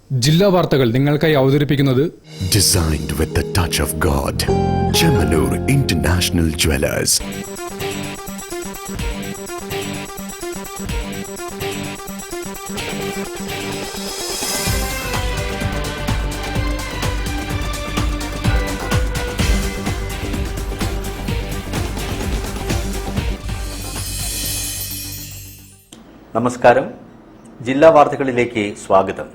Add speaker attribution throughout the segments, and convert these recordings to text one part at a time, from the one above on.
Speaker 1: ജില്ലാ വാർത്തകൾ നിങ്ങൾക്കായി അവതരിപ്പിക്കുന്നത്
Speaker 2: Designed with the touch of God. Chemanur International Jewelers.
Speaker 3: നമസ്കാരം. ജില്ലാ വാർത്തകളിലേക്ക് സ്വാഗതം.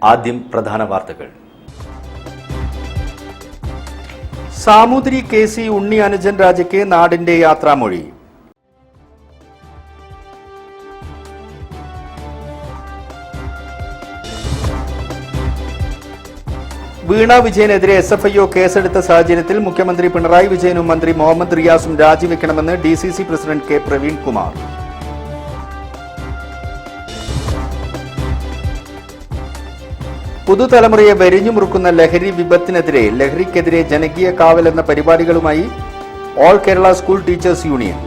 Speaker 3: ആദ്യം പ്രധാന വാർത്തകൾ. സാമൂതിരി KC ഉണ്ണി അനുജൻ രാജയ്ക്ക് നാടിന്റെ യാത്രാമൊഴി. വീണ വിജയനെതിരെ SFIO കേസെടുത്ത സാഹചര്യത്തിൽ മുഖ്യമന്ത്രി പിണറായി വിജയനും മന്ത്രി മുഹമ്മദ് റിയാസും രാജിവെക്കണമെന്ന് DCC president K. Praveen Kumar. പുതുതലമുറയെ വരിഞ്ഞുമുറുക്കുന്ന ലഹരി വിപത്തിനെതിരെ ലഹരിക്കെതിരെ ജനകീയ കാവൽ എന്ന പരിപാടികളുമായി all Kerala school teachers union.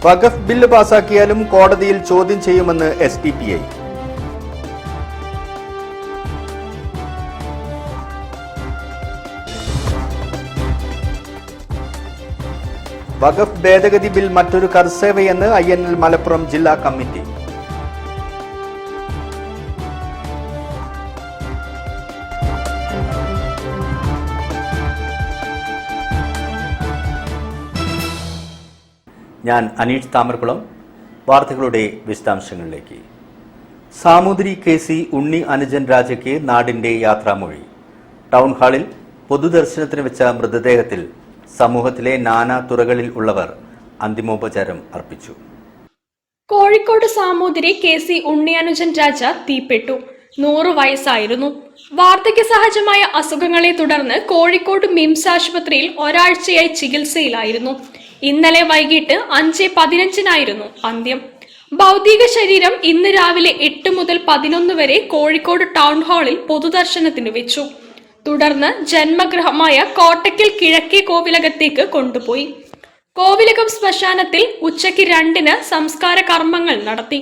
Speaker 3: Waqf bill പാസാക്കിയാലും കോടതിയിൽ ചോദ്യം ചെയ്യുമെന്ന് SDPI. വഖഫ് ഭേദഗതി ബിൽ മറ്റൊരു കർസേവയെന്ന് INL മലപ്പുറം ജില്ലാ കമ്മിറ്റി. ഞാൻ അനീഷ് താമരക്കുളം. വാർത്തകളുടെ വിശദാംശങ്ങളിലേക്ക്. സാമൂതിരി KC ഉണ്ണി അനുജൻ രാജയ്ക്ക് നാടിന്റെ യാത്രാമൊഴി. ടൗൺ ഹാളിൽ പൊതുദർശനത്തിന് വെച്ച മൃതദേഹത്തിൽ സമൂഹത്തിലെ നാനാ തുറകളിൽ ഉള്ളവർ അന്തിമോപചാരം അർപ്പിച്ചു.
Speaker 4: കോഴിക്കോട് സാമൂതിരി KC ഉണ്ണി അനുജൻ രാജ തീപ്പെട്ടു. 100 വയസ്സായിരുന്നു. വാർദ്ധക്യ സഹജമായ അസുഖങ്ങളെ തുടർന്ന് കോഴിക്കോട് മിംസ് ആശുപത്രിയിൽ ഒരാഴ്ചയായി ചികിത്സയിലായിരുന്നു. ഇന്നലെ വൈകിട്ട് 5:15 അന്ത്യം. ഭൗതിക ശരീരം ഇന്ന് രാവിലെ 8 മുതൽ 11 വരെ കോഴിക്കോട് ടൗൺ ഹാളിൽ പൊതുദർശനത്തിന് വെച്ചു. തുടർന്ന് ജന്മഗൃഹമായ കോട്ടയ്ക്കൽ കിഴക്കേ കോവിലകത്തേക്ക് കൊണ്ടുപോയി. കോവിലകം ശ്മശാനത്തിൽ ഉച്ചയ്ക്ക് 2-ന് സംസ്കാര കർമ്മങ്ങൾ നടത്തി.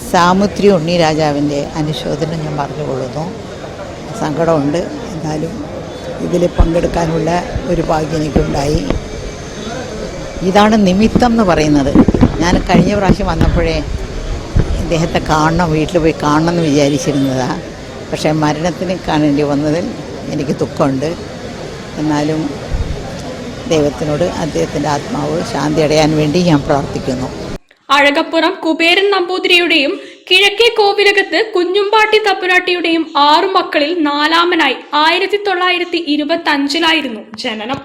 Speaker 5: സാമൂതിരി ഉണ്ണി രാജാവിൻ്റെ അനുശോചനം ഞാൻ പറഞ്ഞുകൊള്ളുന്നു. സങ്കടമുണ്ട്. എന്നാലും ഇതിൽ പങ്കെടുക്കാനുള്ള ഒരു ഭാഗ്യം എനിക്കുണ്ടായി. ഇതാണ് നിമിത്തം എന്ന് പറയുന്നത്. ഞാൻ കഴിഞ്ഞ പ്രാവശ്യം വന്നപ്പോഴേ ഇദ്ദേഹത്തെ കാണണം, വീട്ടിൽ പോയി കാണണം എന്ന് വിചാരിച്ചിരുന്നതാണ്. പക്ഷേ മരണത്തിന് കാണേണ്ടി വന്നതിൽ എനിക്ക് ദുഃഖമുണ്ട്. എന്നാലും ദൈവത്തിനോട് അദ്ദേഹത്തിൻ്റെ ആത്മാവ് ശാന്തി അടയാൻ വേണ്ടി ഞാൻ പ്രാർത്ഥിക്കുന്നു.
Speaker 4: അഴകപ്പുറം കുബേരൻ നമ്പൂതിരിയുടെയും കിഴക്കേ കോവിലകത്ത് കുഞ്ഞുംപാട്ടി തമ്പുരാട്ടിയുടെയും 6 മക്കളിൽ 4-മനായി 1925 ജനനം.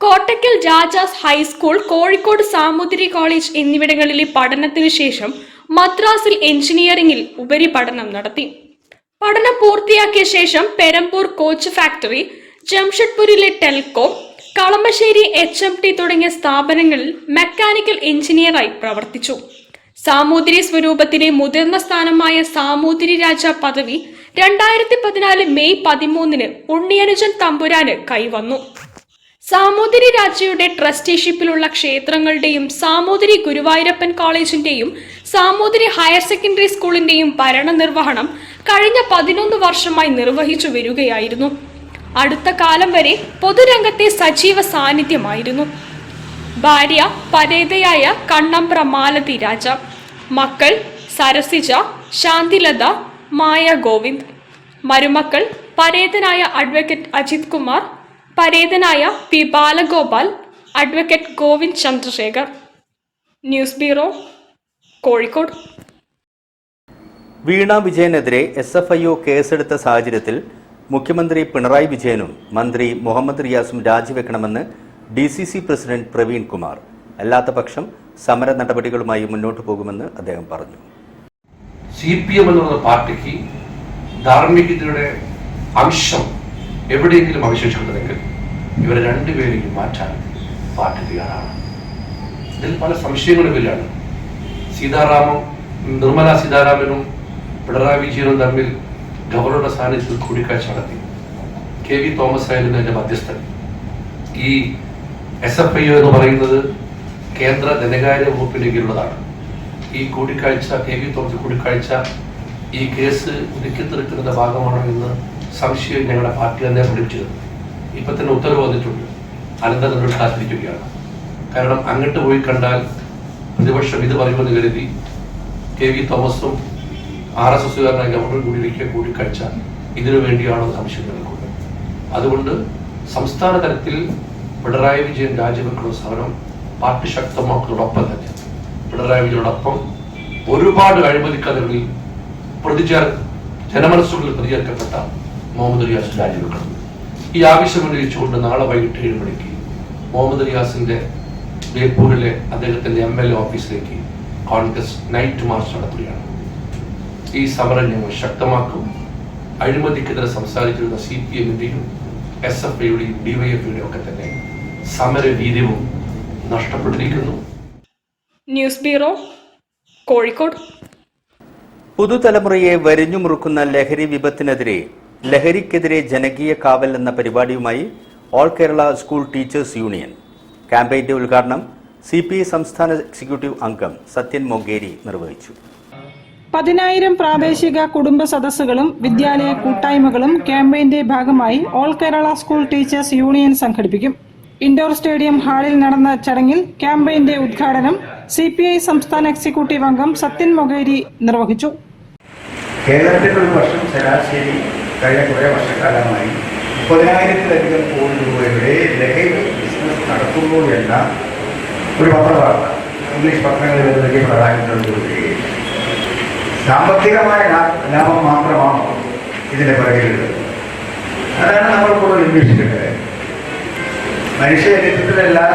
Speaker 4: കോട്ടയ്ക്കൽ രാജാസ് ഹൈസ്കൂൾ, കോഴിക്കോട് സാമൂതിരി കോളേജ് എന്നിവിടങ്ങളിലെ പഠനത്തിനു ശേഷം മദ്രാസിൽ എഞ്ചിനീയറിംഗിൽ ഉപരിപഠനം നടത്തി. പഠനം പൂർത്തിയാക്കിയ ശേഷം പെരമ്പൂർ കോച്ച് ഫാക്ടറി, ജംഷഡ്പൂരിലെ ടെൽകോ, കളമശ്ശേരി HMT തുടങ്ങിയ സ്ഥാപനങ്ങളിൽ മെക്കാനിക്കൽ എഞ്ചിനീയറായി പ്രവർത്തിച്ചു. സാമൂതിരി സ്വരൂപത്തിലെ മുതിർന്ന സ്ഥാനമായ സാമൂതിരി രാജ പദവി 2014 മെയ് 13 ഉണ്ണിയനുജൻ തമ്പുരാന് കൈവന്നു. സാമൂതിരി രാജയുടെ ട്രസ്റ്റിഷിപ്പിലുള്ള ക്ഷേത്രങ്ങളുടെയും സാമൂതിരി ഗുരുവായൂരപ്പൻ കോളേജിന്റെയും സാമൂതിരി ഹയർ സെക്കൻഡറി സ്കൂളിന്റെയും ഭരണനിർവഹണം കഴിഞ്ഞ 11 വർഷമായി നിർവഹിച്ചു വരികയായിരുന്നു. അടുത്ത കാലം വരെ പൊതുരംഗത്തെ സജീവ സാന്നിധ്യമായിരുന്നു. ഭാര്യ പരേതയായ കണ്ണമ്പ്ര മാലതി രാജ, മക്കൾ സരസിജ, ശാന്തിലത, മായ ഗോവിന്ദ്, മരുമക്കൾ പരേതനായ അഡ്വക്കേറ്റ് അജിത് കുമാർ, പരേതനായ P. Balagopal, advocate Govind Chandrasekhar. News bureau, Kozhikode.
Speaker 3: Veena വിജയനെതിരെ SFIO കേസെടുത്ത സാഹചര്യത്തിൽ മുഖ്യമന്ത്രി പിണറായി വിജയനും മന്ത്രി മുഹമ്മദ് റിയാസും രാജിവെക്കണമെന്ന് DCC പ്രസിഡന്റ് പ്രവീൺ കുമാർ. അല്ലാത്ത പക്ഷം സമര നടപടികളുമായി മുന്നോട്ടു പോകുമെന്ന് അദ്ദേഹം പറഞ്ഞു.
Speaker 6: CPM എന്നുള്ള പാർട്ടിക്ക് ധാർമ്മികതയുടെ അംശം എവിടെയെങ്കിലും അവശേഷിക്കുന്നുണ്ടെങ്കിൽ ഇവരെ രണ്ടുപേരെയും മാറ്റാൻ പാർട്ടി തയ്യാറാണ്. ഇതിൽ പല സംശയങ്ങളുമില്ലാണ്. നിർമ്മല സീതാരാമനും പിണറായി വിജയനും തമ്മിൽ ഗവർണറുടെ സാന്നിധ്യത്തിൽ കൂടിക്കാഴ്ച നടത്തി. KV തോമസ് ആയിരുന്നു അതിന്റെ മധ്യസ്ഥൻ. ഈ SFIO എന്ന് പറയുന്നത് കേന്ദ്ര ധനകാര്യ വകുപ്പിന്റെ കീഴിലുള്ളതാണ്. ഈ കൂടിക്കാഴ്ച, KV തോമസ് കൂടിക്കാഴ്ച ഈ കേസ് ഒതുക്കിത്തീർക്കുന്നതിന്റെ ഭാഗമാണോ എന്ന് സംശയം ഞങ്ങളുടെ പാർട്ടി തന്നെ പ്രകടിപ്പിച്ചത്. ഇപ്പൊ തന്നെ ഉത്തരവ് വന്നിട്ടുണ്ട്. അനന്തരം കാത്തിരിക്കുകയാണ്. കാരണം അങ്ങോട്ട് പോയി കണ്ടാൽ പ്രതിപക്ഷം ഇത് പറയുമെന്ന് കരുതി KV തോമസും RSSകാരനായ ഗവർണർ കൂടിയിരിക്കുക കൂടിക്കാഴ്ച ഇതിനു വേണ്ടിയാണെന്ന് സംശയം നിൽക്കുന്നത്. അതുകൊണ്ട് സംസ്ഥാന തലത്തിൽ പിണറായി വിജയൻ രാജിവെക്കുന്ന സമരം പാർട്ടി ശക്തമാക്കുന്നതോടൊപ്പം തന്നെ പിണറായി വിജയനോടൊപ്പം ഒരുപാട് അഴിമതിക്കഥകളിൽ ജനമനസ്സുകളിൽ പ്രതികരിക്കപ്പെട്ട മുഹമ്മദ് റിയാസ് രാജിവെക്കണം. ഈ ആവശ്യം ഉന്നയിച്ചുകൊണ്ട് നാളെ വൈകിട്ട് 7 മണിക്ക് മുഹമ്മദ് റിയാസിന്റെ ബേപ്പൂരിലെ അദ്ദേഹത്തിന്റെ MLA ഓഫീസിലേക്ക് കോൺഗ്രസ് നൈറ്റ് മാർച്ച് നടത്തുകയാണ്. ഈ സമരം ഞങ്ങൾ ശക്തമാക്കും. അഴിമതിക്കെതിരെ സംസാരിച്ചിരുന്ന CPM-ന്റെയും SFIയുടെയും DYFIയുടെയും ഒക്കെ തന്നെ സമരവീര്യവും നഷ്ടപ്പെട്ടിരിക്കുന്നു.
Speaker 4: News bureau, Kozhikode.
Speaker 3: പുതുതലമുറയെ വരിഞ്ഞുമുറുക്കുന്ന ലഹരി വിപത്തിനെതിരെ ലഹരിക്കെതിരെ ജനകീയ കാവൽ എന്ന പരിപാടിയുമായി all Kerala school teachers union. ക്യാമ്പയിന്റെ ഉദ്ഘാടനം CPI സംസ്ഥാന എക്സിക്യൂട്ടീവ് അംഗം സത്യൻ മൊഗേരി നിർവഹിച്ചു.
Speaker 7: 10,000 പ്രാദേശിക കുടുംബ സദസ്സുകളും വിദ്യാലയ കൂട്ടായ്മകളും ക്യാമ്പയിന്റെ ഭാഗമായി all Kerala school teachers union സംഘടിപ്പിക്കും. ഇൻഡോർ സ്റ്റേഡിയം ഹാളിൽ നടന്ന ചടങ്ങിൽ ക്യാമ്പയിന്റെ ഉദ്ഘാടനം CPI സംസ്ഥാന എക്സിക്യൂട്ടീവ് അംഗം സത്യൻ മൊഗേരി നിർവഹിച്ചു.
Speaker 8: കേരളത്തിൽ ഒരു വർഷം ശരാശരി കഴിഞ്ഞ കുറേ വർഷക്കാലമായി 30,000-ലധികം കോടി രൂപയുടെ ലഹരി ബിസിനസ് നടത്തുന്നു എന്ന ഒരു പത്രവാർത്ത ഇംഗ്ലീഷ് പത്രങ്ങളിൽ പ്രധാനപ്പെട്ട സാമ്പത്തികമായ ലാഭം മാത്രമാണോ ഇതിന്റെ പിറകിലുള്ളത്? അതാണ് നമ്മൾ കൂടുതൽ അന്വേഷിക്കേണ്ടത്. മനുഷ്യചരിത്രത്തിലെ എല്ലാ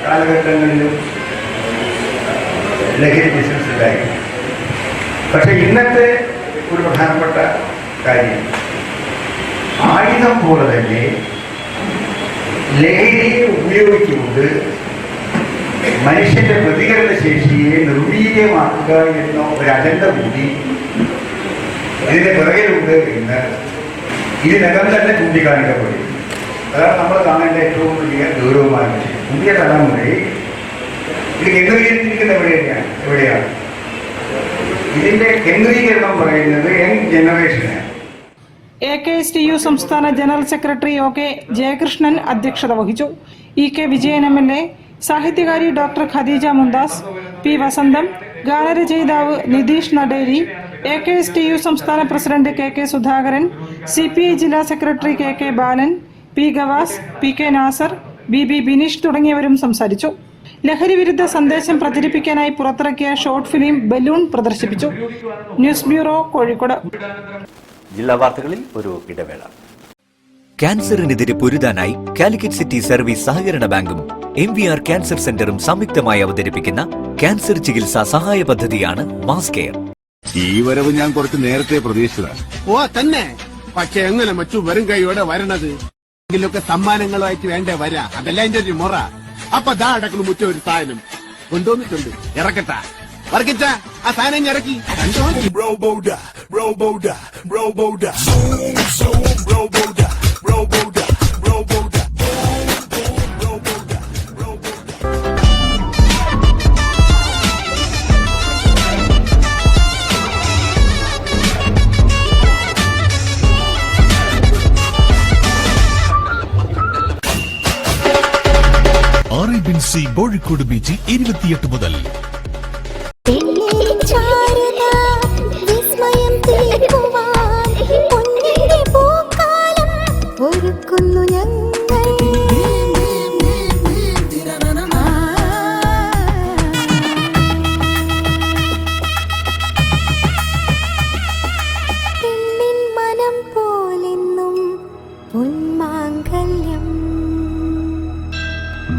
Speaker 8: കാലഘട്ടങ്ങളിലും ലഹരി ബിസിനസ് ഉണ്ടായി. പക്ഷെ ഇന്നത്തെ ഒരു പ്രധാനപ്പെട്ട കാര്യം, ആയുധം പോലെ തന്നെ ലഹരിയെ ഉപയോഗിച്ചുകൊണ്ട് മനുഷ്യന്റെ പ്രതികരണ ശേഷിയെ നിർവീര്യമാക്കുക എന്ന ഒരു അജണ്ട കൂടി ഇതിന്റെ പിറകിലുണ്ട് എന്ന് ഇതിനകം തന്നെ ചൂണ്ടിക്കാണിക്കപ്പെടും. അതാണ് നമ്മൾ കാണേണ്ട ഏറ്റവും വലിയ ഗൗരവമായ വിഷയം. പുതിയ തലമുറയെ ഇത് കേന്ദ്രീകരിച്ചിരിക്കുന്ന എവിടെയാണ് ഇതിന്റെ കേന്ദ്രീകരണം പറയുന്നത് യങ് ജനറേഷനാണ്.
Speaker 7: AKSTU സംസ്ഥാന ജനറൽ സെക്രട്ടറി OK ജയകൃഷ്ണൻ അധ്യക്ഷത വഹിച്ചു. EK വിജയൻ MLA, സാഹിത്യകാരി ഡോക്ടർ ഖദീജ മുംതാസ്, P വസന്തം, ഗാനരചയിതാവ് നിതീഷ് നടേരി, AKSTU സംസ്ഥാന പ്രസിഡന്റ് KK സുധാകരൻ, CPI ജില്ലാ secretary KK Balan, P Gavas, PK Nasar, BB Bineesh തുടങ്ങിയവരും സംസാരിച്ചു. ലഹരി വിരുദ്ധ സന്ദേശം പ്രചരിപ്പിക്കാനായി പുറത്തിറക്കിയ ഷോർട്ട് ഫിലിം ബലൂൺ പ്രദർശിപ്പിച്ചു. News bureau, Kozhikode.
Speaker 3: ജില്ലാ വാർത്തകളിൽ ഒരു ഇടവേള.
Speaker 9: ക്യാൻസറിനെതിരെ പൊരുതാനായി കാലിക്കറ്റ് സിറ്റി സർവീസ് സഹകരണ ബാങ്കും MVR ക്യാൻസർ സെന്ററും സംയുക്തമായി അവതരിപ്പിക്കുന്ന ക്യാൻസർ ചികിത്സാ സഹായ പദ്ധതിയാണ് മാസ് കെയർ.
Speaker 10: ഈ വരവ് ഞാൻ കുറച്ച് നേരത്തെ പ്രതീക്ഷിച്ചതാണ്.
Speaker 11: ഓ തന്നെ, പക്ഷെ എങ്ങനെ മറ്റു വെറും കൈയോടെ വരണത്? എങ്കിലൊക്കെ സമ്മാനങ്ങളുമായിട്ട് വേണ്ടേ വരാ? അതല്ല എന്റെ ഒരു മുറ. അപ്പൊ ദാ അടക്കുന്നു മുറ്റ ഒരു സാധനം കൊണ്ടുവന്നിട്ടുണ്ട്. ഇറക്കട്ട വർക്കിച്ച ആ സാധനം ഇറക്കി.
Speaker 10: RABC കോഴിക്കോട് ബീച്ചിൽ 28 മുതൽ.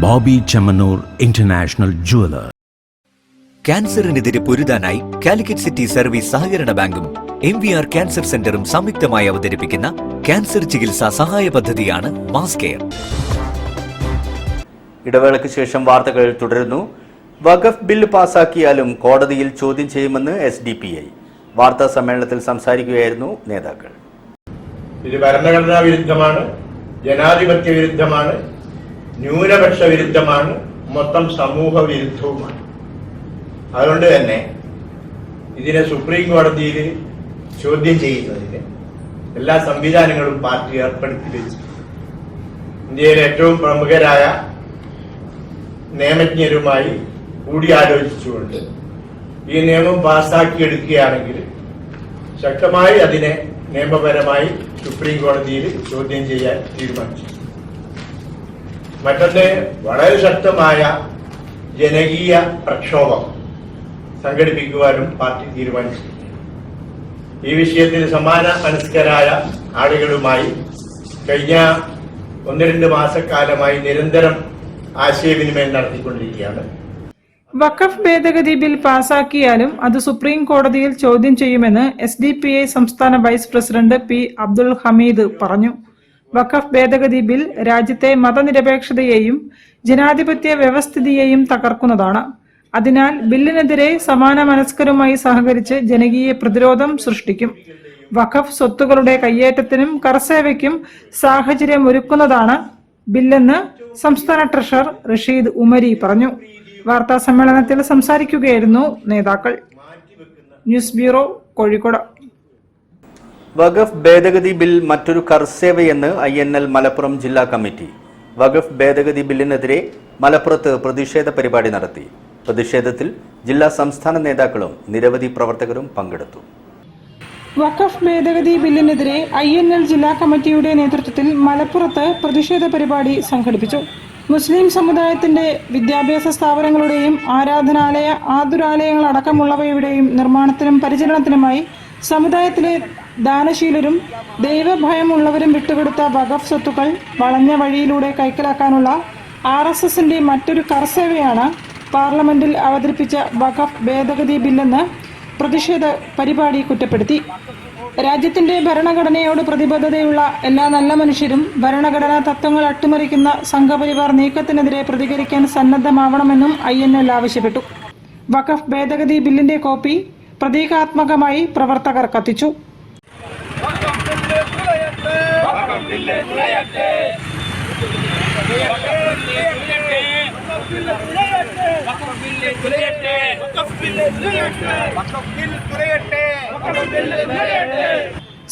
Speaker 2: Bobby Chemmanur international jeweller.
Speaker 9: ക്യാൻസറിനെതിരെ പൊരുതാനായി കാലിക്കറ്റ് സിറ്റി സർവീസ് സഹകരണ ബാങ്കും MVR ക്യാൻസർ സെന്ററും സംയുക്തമായി അവതരിപ്പിക്കുന്ന ക്യാൻസർ ചികിത്സാ സഹായ പദ്ധതിയാണ് മാസ് കെയർ.
Speaker 3: ഇടവേളയ്ക്ക് ശേഷം വാർത്തകൾ തുടരുന്നു. വഖഫ് ബില്ല് പാസാക്കിയാലും കോടതിയിൽ ചോദ്യം ചെയ്യുമെന്ന് SDPI. വാർത്താ സമ്മേളനത്തിൽ സംസാരിക്കുകയായിരുന്നു നേതാക്കൾ.
Speaker 12: ഇത് ഭരണഘടനാ വിരുദ്ധമാണ്, ജനാധിപത്യ വിരുദ്ധമാണ്, ന്യൂനപക്ഷ വിരുദ്ധമാണ്, മൊത്തം സമൂഹ വിരുദ്ധവുമാണ്. അതുകൊണ്ട് തന്നെ ഇതിനെ സുപ്രീം കോടതിയിൽ ചോദ്യം ചെയ്യുന്നതിന് എല്ലാ സംവിധാനങ്ങളും പാർട്ടി ഏർപ്പെടുത്തി വെച്ചു. ഇന്ത്യയിലെ ഏറ്റവും പ്രമുഖരായ നിയമജ്ഞരുമായി കൂടിയാലോചിച്ചുകൊണ്ട് ഈ നിയമം പാസ്സാക്കിയെടുക്കുകയാണെങ്കിൽ ശക്തമായി അതിനെ നിയമപരമായി സുപ്രീം കോടതിയിൽ ചോദ്യം ചെയ്യാൻ തീരുമാനിച്ചു. മറ്റൊന്ന്, വളരെ ശക്തമായ ജനകീയ പ്രക്ഷോഭം സംഘടിപ്പിക്കുവാനും പാർട്ടി തീരുമാനിച്ചു. ഈ വിഷയത്തിൽ സമാന മനസ്കരായ ആളുകളുമായി കഴിഞ്ഞ 1-2 മാസക്കാലമായി നിരന്തരം ആശയവിനിമയം നടത്തിക്കൊണ്ടിരിക്കുകയാണ്.
Speaker 7: വഖഫ് ഭേദഗതി ബിൽ പാസാക്കിയാലും അത് സുപ്രീം കോടതിയിൽ ചോദ്യം ചെയ്യുമെന്ന് SDPI സംസ്ഥാന vice president P. Abdul Hameed പറഞ്ഞു. വഖഫ് ഭേദഗതി ബിൽ രാജ്യത്തെ മതനിരപേക്ഷതയെയും ജനാധിപത്യ വ്യവസ്ഥിതിയെയും തകർക്കുന്നതാണ്. അതിനാൽ ബില്ലിനെതിരെ സമാന മനസ്കരുമായി സഹകരിച്ച് ജനകീയ പ്രതിരോധം സൃഷ്ടിക്കും. വഖഫ് സ്വത്തുക്കളുടെ കയ്യേറ്റത്തിനും കർസേവയ്ക്കും സാഹചര്യം ഒരുക്കുന്നതാണ് ബില്ലെന്ന് സംസ്ഥാന ട്രഷറർ റഷീദ് ഉമരി പറഞ്ഞു. വാർത്താ സമ്മേളനത്തിൽ സംസാരിക്കുകയായിരുന്നു നേതാക്കൾ. News bureau, Kozhikode.
Speaker 3: വഖഫ് ഭേദഗതി ബിൽ മറ്റൊരു കർസേവയെന്ന് INL മലപ്പുറം ജില്ലാ കമ്മിറ്റി. വഖഫ് ഭേദഗതി ബില്ലിനെതിരെ മലപ്പുറത്ത് പ്രതിഷേധ പരിപാടി നടത്തി. പ്രതിഷേധത്തിൽ ജില്ലാ സംസ്ഥാന നേതാക്കളും നിരവധി പ്രവർത്തകരും പങ്കെടുത്തു.
Speaker 7: വഖഫ് ഭേദഗതി ബില്ലിനെതിരെ INL ജില്ലാ കമ്മിറ്റിയുടെ നേതൃത്വത്തിൽ മലപ്പുറത്ത് പ്രതിഷേധ പരിപാടി സംഘടിപ്പിച്ചു. മുസ്ലിം സമുദായത്തിന്റെ വിദ്യാഭ്യാസ സ്ഥാപനങ്ങളുടെയും ആരാധനാലയ ആതുരാലയങ്ങൾ അടക്കമുള്ളവയുടെയും നിർമ്മാണത്തിനും പരിചരണത്തിനുമായി സമുദായത്തിലെ ദാനശീലരും ദൈവഭയമുള്ളവരും വിട്ടുകൊടുത്ത വഖഫ് സ്വത്തുക്കൾ വളഞ്ഞ വഴിയിലൂടെ കൈക്കലാക്കാനുള്ള RSSന്റെ മറ്റൊരു കർസേവയാണ് പാർലമെന്റിൽ അവതരിപ്പിച്ച വഖഫ് ഭേദഗതി ബില്ലെന്ന് പ്രതിഷേധ പരിപാടി കുറ്റപ്പെടുത്തി. രാജ്യത്തിന്റെ ഭരണഘടനയോട് പ്രതിബദ്ധതയുള്ള എല്ലാ നല്ല മനുഷ്യരും ഭരണഘടനാ തത്വങ്ങൾ അട്ടിമറിക്കുന്ന സംഘപരിവാർ നീക്കത്തിനെതിരെ പ്രതികരിക്കാൻ സന്നദ്ധമാവണമെന്നും INL ആവശ്യപ്പെട്ടു. വഖഫ് ഭേദഗതി ബില്ലിന്റെ കോപ്പി പ്രതീകാത്മകമായി പ്രവർത്തകർ കത്തിച്ചു.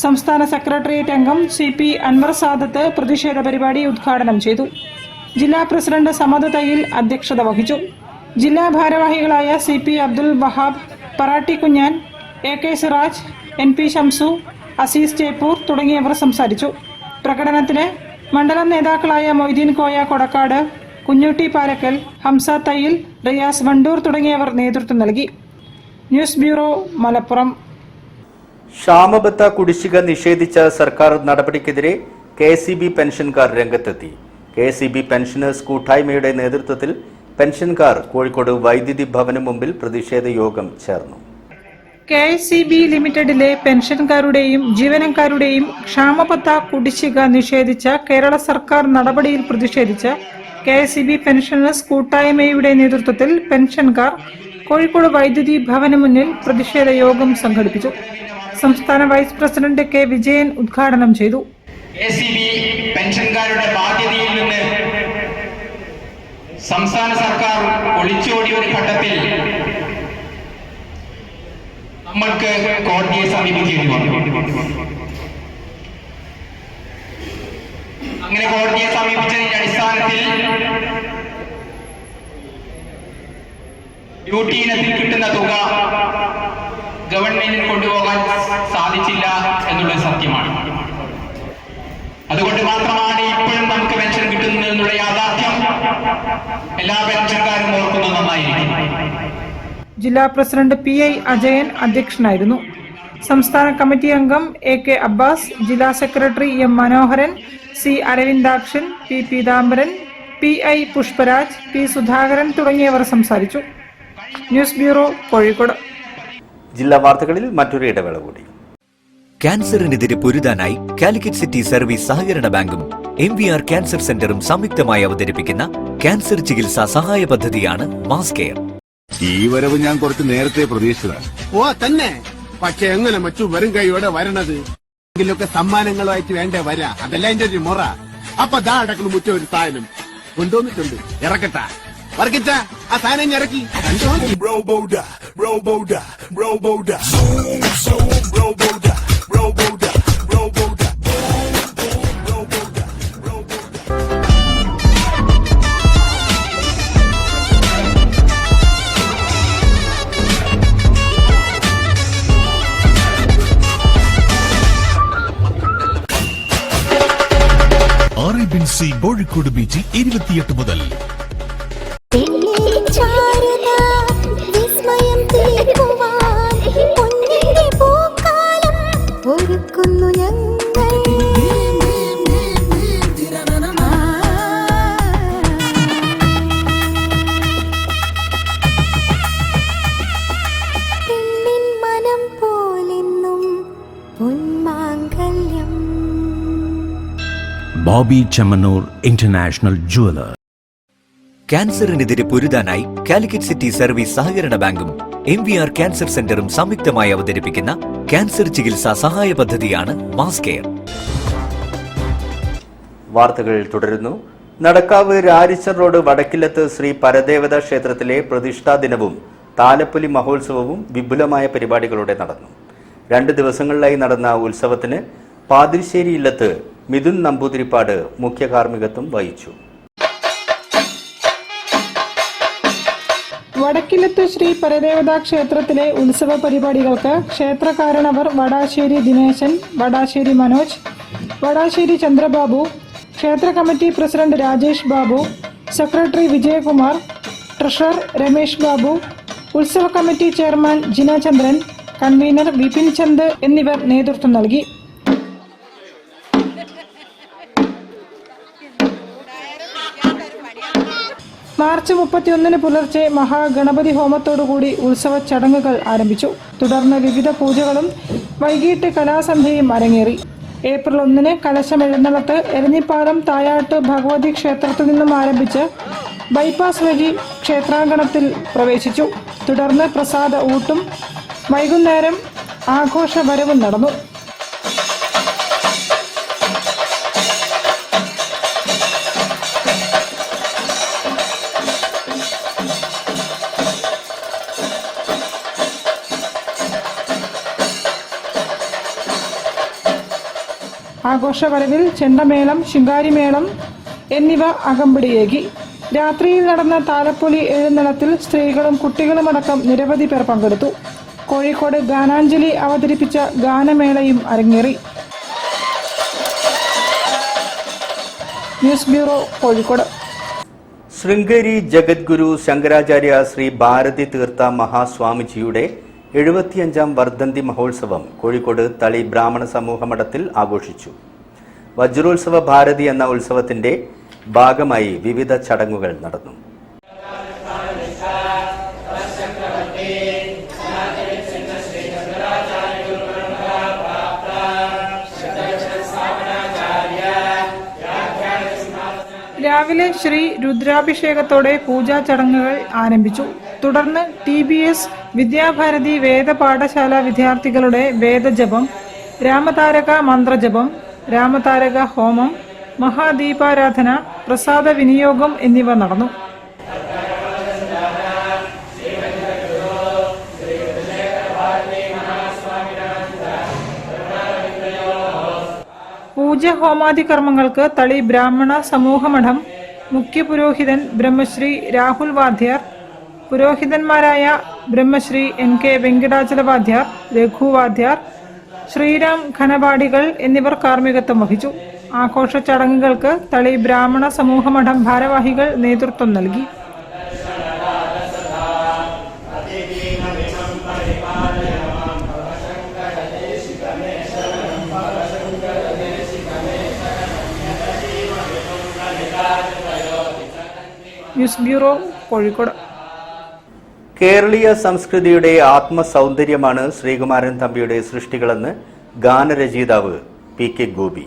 Speaker 7: സംസ്ഥാന സെക്രട്ടേറിയറ്റ് അംഗം CP അൻവർ സാദത്ത് പ്രതിഷേധ പരിപാടി ഉദ്ഘാടനം ചെയ്തു. ജില്ലാ പ്രസിഡന്റ് സമദ് തയ്യിൽ അധ്യക്ഷത വഹിച്ചു. ജില്ലാ ഭാരവാഹികളായ CP Abdul Wahab, Paratti Kunhan, AK Siraj, NP Shamsu, Azeez Cheppur തുടങ്ങിയവർ സംസാരിച്ചു. പ്രകടനത്തിന് മണ്ഡലം നേതാക്കളായ മൊയ്തീൻ കോയ കൊടക്കാട്, കുഞ്ഞുട്ടി പാലക്കൽ, ഹംസ തയ്യിൽ, റിയാസ് വണ്ടൂർ തുടങ്ങിയവർ നേതൃത്വം നൽകി. News bureau, Malappuram.
Speaker 3: ക്ഷാമബത്ത കുടിശ്ശിക നിഷേധിച്ച സർക്കാർ നടപടിക്കെതിരെ KCB പെൻഷൻകാർ രംഗത്തെത്തി. KCB പെൻഷനേഴ്സ് കൂട്ടായ്മയുടെ നേതൃത്വത്തിൽ പെൻഷൻകാർ കോഴിക്കോട് വൈദ്യുതി ഭവന് മുമ്പിൽ പ്രതിഷേധ യോഗം ചേർന്നു.
Speaker 7: KCB ലിമിറ്റഡിലെ പെൻഷൻകാരുടെയും ജീവനക്കാരുടെയും ക്ഷാമബത്ത കുടിശ്ശിക നിഷേധിച്ച കേരള സർക്കാർ നടപടിയിൽ പ്രതിഷേധിച്ച് KCB പെൻഷനേഴ്സ് കൂട്ടായ്മയുടെ നേതൃത്വത്തിൽ പെൻഷൻകാർ കോഴിക്കോട് വൈദ്യുതി ഭവന് മുന്നിൽ പ്രതിഷേധ യോഗം സംഘടിപ്പിച്ചു. സംസ്ഥാന വൈസ് പ്രസിഡന്റ് K. വിജയൻ ഉദ്ഘാടനം ചെയ്തു.
Speaker 13: KCB പെൻഷൻകാരുടെ ബാധ്യതയിൽ നിന്ന് സംസ്ഥാന സർക്കാർ ഒളിച്ചോടിയ ഒരു ഘട്ടത്തിൽ നമ്മൾക്ക് കോടതിയെ സമീപിക്കേണ്ടി വന്നു. അങ്ങനെ കോടതിയെ സമീപിച്ചതിന്റെ അടിസ്ഥാനത്തിൽ ഡ്യൂട്ടി ഇനത്തിൽ കിട്ടുന്ന തുക ഗവൺമെന്റിന് കൊണ്ടുപോകാൻ സാധിച്ചില്ല എന്നുള്ളത് സത്യമാണ്. അതുകൊണ്ട് മാത്രമാണ് ഇപ്പോഴും നമുക്ക് പെൻഷൻ കിട്ടുന്നത് എന്നുള്ള യാഥാർത്ഥ്യം എല്ലാ പെൻഷൻകാരും ഓർക്കുന്നത് നന്നായിരിക്കും.
Speaker 7: ജില്ലാ പ്രസിഡന്റ് PI അജയൻ അധ്യക്ഷനായിരുന്നു. സംസ്ഥാന കമ്മിറ്റി അംഗം AK അബ്ബാസ്, ജില്ലാ സെക്രട്ടറി M. മനോഹരൻ, C. Aravindakshan, P. Peethambaran, PI Pushparaj, P. Sudhakaran തുടങ്ങിയവർ സംസാരിച്ചു. News bureau, Kozhikode.
Speaker 3: ജില്ലാ വാർത്തകളിൽ മറ്റൊരു ഇടവേള കൂടി.
Speaker 9: ക്യാൻസറിനെതിരെ പൊരുതാനായി കാലിക്കറ്റ് സിറ്റി സർവീസ് സഹകരണ ബാങ്കും MVR ക്യാൻസർ സെന്ററും സംയുക്തമായി അവതരിപ്പിക്കുന്ന ക്യാൻസർ ചികിത്സാ സഹായ പദ്ധതിയാണ് മാസ് കെയർ.
Speaker 11: ഈ വരവ് ഞാൻ കുറച്ച് നേരത്തെ പ്രതീക്ഷിച്ചതാണ്. ഓ തന്നെ, പക്ഷെ എങ്ങനെ മച്ചു വരും കൈയോടെ വരണത്? എങ്കിലൊക്കെ സമ്മാനങ്ങളുമായിട്ട് വേണ്ടേ വരാ, അതല്ല എന്റെ ഒരു മുറ. അപ്പൊ ദാ അടക്കണം മുറ്റ ഒരു സാധനം കൊണ്ടുവന്നിട്ടുണ്ട്, ഇറക്കട്ട. വർക്കിച്ച ആ സാധനം ഇറക്കി
Speaker 10: Roboda, Roboda, Roboda. Roboda, Roboda, Roboda. RABC Kozhikode beach 28 മുതൽ.
Speaker 9: Bobby Chemmanur international jeweller. ക്യാൻസറിനെതിരെ പൊരുതാനായി കാലിക്കറ്റ് സിറ്റി സർവീസ് സഹകരണ ബാങ്കും MVR ക്യാൻസർ സെന്ററും സംയുക്തമായി അവതരിപ്പിക്കുന്ന ക്യാൻസർ ചികിത്സാ സഹായ പദ്ധതിയാണ് മാസ് കെയർ.
Speaker 3: വാർത്തകൾ തുടരുന്നു. നടക്കാവ് രാരിച്ചർ റോഡ് വടക്കിലത്ത് ശ്രീ പരദേവത ക്ഷേത്രത്തിലെ പ്രതിഷ്ഠാ ദിനവും താലപ്പൊലി മഹോത്സവവും വിപുലമായ പരിപാടികളോടെ നടന്നു. 2 ദിവസങ്ങളിലായി നടന്ന ഉത്സവത്തിന് പാതിരിശ്ശേരി ഇല്ലത്ത് മിഥുൻ നമ്പൂതിരിപ്പാട് മുഖ്യ കാർമ്മികത്വം വഹിച്ചു.
Speaker 7: വടക്കിലത്ത് ശ്രീ പരദേവതാ ക്ഷേത്രത്തിലെ ഉത്സവ പരിപാടികൾക്ക് ക്ഷേത്രകാരണവർ വടാശ്ശേരി ദിനേശൻ, വടാശ്ശേരി മനോജ്, വടാശ്ശേരി ചന്ദ്രബാബു, ക്ഷേത്ര committee president Rajesh Babu, secretary Vijayakumar, treasurer Ramesh Babu, ഉത്സവ കമ്മിറ്റി ചെയർമാൻ ജിന ചന്ദ്രൻ, കൺവീനർ വിപിൻ ചന്ദ് എന്നിവർ നേതൃത്വം നൽകി. മാർച്ച് 31 പുലർച്ചെ മഹാഗണപതി ഹോമത്തോടുകൂടി ഉത്സവ ചടങ്ങുകൾ ആരംഭിച്ചു. തുടർന്ന് വിവിധ പൂജകളും വൈകിട്ട് കലാസന്ധ്യയും അരങ്ങേറി. ഏപ്രിൽ 1 കലശമെഴുന്നള്ളത്ത് എരഞ്ഞിപ്പാലം തായാട്ട് ഭഗവതി ക്ഷേത്രത്തിൽ നിന്നും ആരംഭിച്ച് ബൈപ്പാസ് വഴി ക്ഷേത്രാങ്കണത്തിൽ പ്രവേശിച്ചു. തുടർന്ന് പ്രസാദ ഊട്ടും വൈകുന്നേരം ആഘോഷ വരവും നടന്നു. ആഘോഷവരവിൽ ചെണ്ടമേളം, ശിങ്കാരിമേളം എന്നിവ അകമ്പടിയേകി. രാത്രിയിൽ നടന്ന താലപ്പൊലി എഴുന്നള്ളത്തിൽ സ്ത്രീകളും കുട്ടികളുമടക്കം നിരവധി പേർ പങ്കെടുത്തു. കോഴിക്കോട് ഗാനാഞ്ജലി അവതരിപ്പിച്ച ഗാനമേളയും അരങ്ങേറി. News bureau, Kozhikode.
Speaker 3: ശൃംഗേരി ജഗദ്ഗുരു ശങ്കരാചാര്യ ശ്രീ ഭാരതി തീർത്ഥ മഹാസ്വാമിജിയുടെ 75ാം വർദ്ധന്തി മഹോത്സവം കോഴിക്കോട് തളി ബ്രാഹ്മണ സമൂഹ മഠത്തിൽ ആഘോഷിച്ചു. വജ്രോത്സവ ഭാരതി എന്ന ഉത്സവത്തിന്റെ ഭാഗമായി വിവിധ ചടങ്ങുകൾ നടന്നു.
Speaker 7: രാവിലെ ശ്രീ രുദ്രാഭിഷേകത്തോടെ പൂജാ ചടങ്ങുകൾ ആരംഭിച്ചു. തുടർന്ന് TBS വിദ്യാഭാരതി വേദപാഠശാല വിദ്യാർത്ഥികളുടെ വേദജപം, രാമതാരക മന്ത്രജപം, രാമതാരക ഹോമം, മഹാദീപാരാധന, പ്രസാദ വിനിയോഗം എന്നിവ നടന്നു. പൂജ ഹോമാദി കർമ്മങ്ങൾക്ക് തളി ബ്രാഹ്മണ സമൂഹമഠം മുഖ്യ പുരോഹിതൻ ബ്രഹ്മശ്രീ രാഹുൽ വാദ്യാർ, പുരോഹിതന്മാരായ ബ്രഹ്മശ്രീ NK വെങ്കടാചല വാദ്യാർ, രഘു വാദ്യാർ, ശ്രീരാം ഘനപാടികൾ എന്നിവർ കാർമ്മികത്വം വഹിച്ചു. ആഘോഷ ചടങ്ങുകൾക്ക് തളി ബ്രാഹ്മണ സമൂഹമഠം ഭാരവാഹികൾ നേതൃത്വം നൽകി. News bureau, Kozhikode.
Speaker 3: കേരളീയ സംസ്കൃതിയുടെ ആത്മസൗന്ദര്യമാണ് ശ്രീകുമാരൻ തമ്പിയുടെ സൃഷ്ടികളെന്ന് ഗാനരചയിതാവ് PK ഗോപി.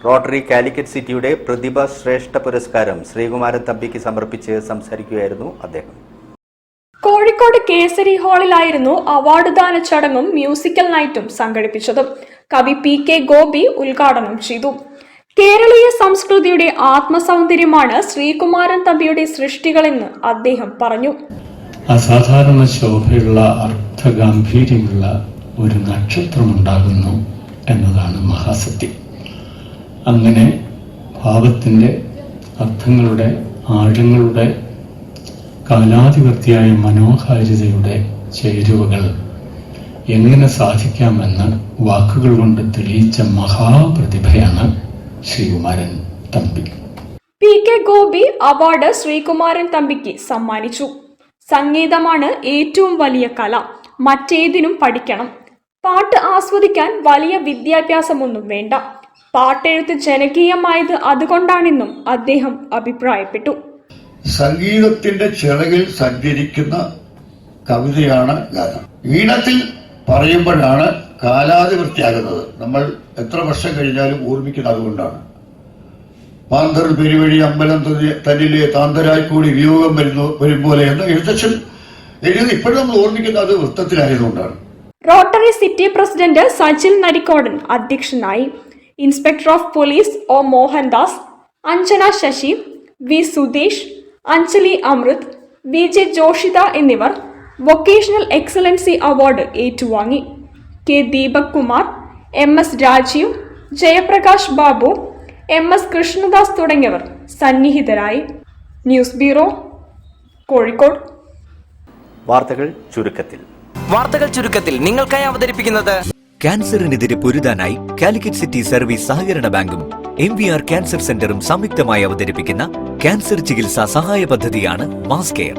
Speaker 3: റോട്ടറി കാലിക്കറ്റ് സിറ്റിയുടെ പ്രതിഭ ശ്രേഷ്ഠ പുരസ്കാരം ശ്രീകുമാരൻ തമ്പിക്ക് സമർപ്പിച്ച് സംസാരിക്കുകയായിരുന്നു അദ്ദേഹം.
Speaker 4: കോഴിക്കോട് കേസരി ഹാളിലായിരുന്നു അവാർഡ് ദാന ചടങ്ങും മ്യൂസിക്കൽ നൈറ്റും സംഘടിപ്പിച്ചത്. കവി PK ഗോപി ഉദ്ഘാടനം ചെയ്തു. കേരളീയ സംസ്കൃതിയുടെ ആത്മസൗന്ദര്യമാണ് ശ്രീകുമാരൻ തമ്പിയുടെ സൃഷ്ടികളെന്ന് അദ്ദേഹം പറഞ്ഞു.
Speaker 14: അസാധാരണ ശോഭയുള്ള അർത്ഥഗാംഭീര്യമുള്ള ഒരു നക്ഷത്രമുണ്ടാകുന്നു എന്നതാണ് മഹാസത്യം. അങ്ങനെ ഭാവത്തിൻ്റെ അർത്ഥങ്ങളുടെ ആഴങ്ങളുടെ കാലാധിപത്യായ മനോഹാരിതയുടെ ചേരുവകൾ എങ്ങനെ സാധിക്കാമെന്ന് വാക്കുകൾ കൊണ്ട് തെളിയിച്ച മഹാപ്രതിഭയാണ് ശ്രീകുമാരൻ തമ്പി.
Speaker 4: PK ഗോപി അവാർഡ് ശ്രീകുമാരൻ തമ്പിക്ക് സമ്മാനിച്ചു. സംഗീതമാണ് ഏറ്റവും വലിയ കല, മറ്റേതിനും പഠിക്കണം. പാട്ട് ആസ്വദിക്കാൻ വലിയ വിദ്യാഭ്യാസമൊന്നും വേണ്ട. പാട്ടെഴുത്ത് ജനകീയമായത് അതുകൊണ്ടാണെന്നും അദ്ദേഹം അഭിപ്രായപ്പെട്ടു.
Speaker 8: സംഗീതത്തിന്റെ ചിറകിൽ സഞ്ചരിക്കുന്ന കവിതയാണ് ഗാനം. ഈണത്തിൽ പറയുമ്പോഴാണ് കാലാതിവൃത്തിയാകുന്നത്. നമ്മൾ എത്ര വർഷം കഴിഞ്ഞാലും ഓർമ്മിക്കുന്നത് അതുകൊണ്ടാണ്. പാന്തർ പെരുവഴി അമ്പലം തന്നിലെ താന്തരായി കൂടി വിയോഗം വരും പോലെ എന്ന് എഴുത്തച്ഛൻ എഴുതി ഇപ്പോഴും നമ്മൾ ഓർമ്മിക്കുന്നത് അത് വൃത്തത്തിലായതുകൊണ്ടാണ്.
Speaker 4: Rotary city president Sajil Narikodan അധ്യക്ഷനായി. Inspector of police O Mohandas, Anjana Sasi, V Sudheesh, Anjali Amrith, VJ Joshitha എന്നിവർ വൊക്കേഷണൽ എക്സലൻസി അവാർഡ് ഏറ്റുവാങ്ങി. K Deepak Kumar, MS Rajeev, Jayaprakash Babu, MS Krishnadas തുടങ്ങിയവർ സന്നിഹിതരായി. News bureau, Kozhikode.
Speaker 3: വാർത്തകൾ ചുരുക്കത്തിൽ
Speaker 9: നിങ്ങൾക്കായി അവതരിപ്പിക്കുന്നത് ക്യാൻസറിനെതിരെ പൊരുതാനായി കാലിക്കറ്റ് സിറ്റി സർവീസ് സഹകരണ ബാങ്കും MVR ക്യാൻസർ സെന്ററും സംയുക്തമായി അവതരിപ്പിക്കുന്ന ക്യാൻസർ ചികിത്സാ സഹായ പദ്ധതിയാണ് മാസ് കെയർ.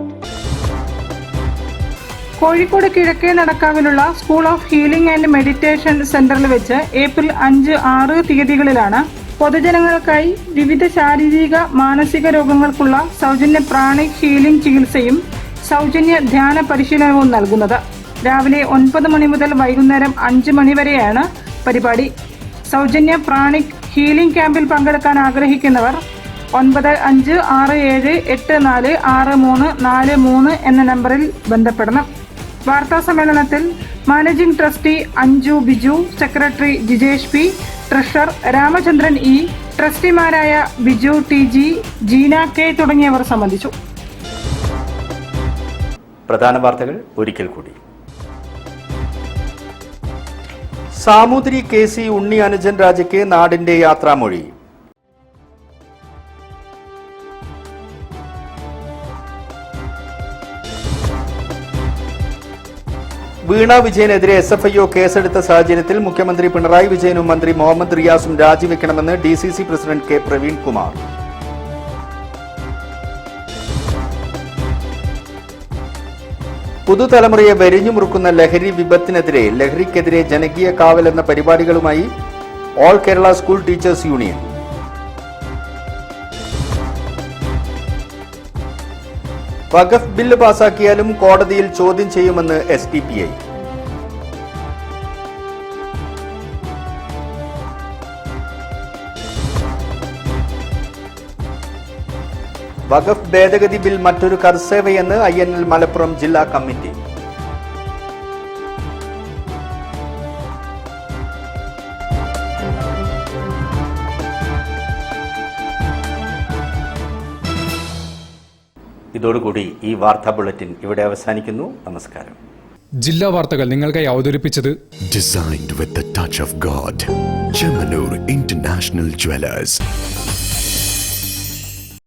Speaker 7: കോഴിക്കോട് കിഴക്കേ നടക്കാവിലുള്ള school of healing and meditation സെന്ററിൽ വെച്ച് ഏപ്രിൽ 5, 6 തീയതികളിലാണ് പൊതുജനങ്ങൾക്കായി വിവിധ ശാരീരിക മാനസിക രോഗങ്ങൾക്കുള്ള സൗജന്യ പ്രാണിക് ഹീലിംഗ് ചികിത്സയും സൗജന്യ ധ്യാന പരിശീലനവും നൽകുന്നത്. രാവിലെ 9 മണി മുതൽ വൈകുന്നേരം 5 മണി വരെയാണ് പരിപാടി. സൗജന്യ പ്രാണിക് ഹീലിംഗ് ക്യാമ്പിൽ പങ്കെടുക്കാൻ ആഗ്രഹിക്കുന്നവർ 9567484643 എന്ന നമ്പറിൽ ബന്ധപ്പെടണം. വാർത്താ സമ്മേളനത്തിൽ managing trustee Anju Biju, secretary Jijesh P, treasurer Ramachandran E, ട്രസ്റ്റിമാരായ ബിജു TG, ജീന കെ തുടങ്ങിയവർ സംബന്ധിച്ചു.
Speaker 3: പ്രധാന വാർത്തകൾ ഒരിക്കൽ കൂടി. സാമൂതിരി KC ഉണ്ണി അനുജൻ രാജയ്ക്ക് നാടിന്റെ യാത്രാമൊഴി. വീണ വിജയനെതിരെ SFIO കേസെടുത്ത സാഹചര്യത്തിൽ മുഖ്യമന്ത്രി പിണറായി വിജയനും മന്ത്രി മുഹമ്മദ് റിയാസും രാജിവെക്കണമെന്ന് DCC president K Praveen Kumar. പുതുതലമുറയെ വരിഞ്ഞുമുറുക്കുന്ന ലഹരി വിപത്തിനെതിരെ ലഹരിക്കെതിരെ ജനകീയ കാവൽ എന്ന പരിപാടികളുമായി all Kerala school teachers union. Waqf bill പാസാക്കിയാലും കോടതിയിൽ ചോദ്യം ചെയ്യുമെന്ന് SDPI. വഖഫ് ഭേദഗതി ബിൽ മറ്റൊരു കർസേവയെന്ന് INL മലപ്പുറം ജില്ലാ കമ്മിറ്റി. ഇതോടുകൂടി ഈ വാർത്താ ബുള്ളറ്റിൻ ഇവിടെ അവസാനിക്കുന്നു. നമസ്കാരം.
Speaker 1: ജില്ലാ വാർത്തകൾ നിങ്ങൾക്കായി അവതരിപ്പിച്ചത്
Speaker 2: Designed with the touch of God. Chemanur International Jewelers.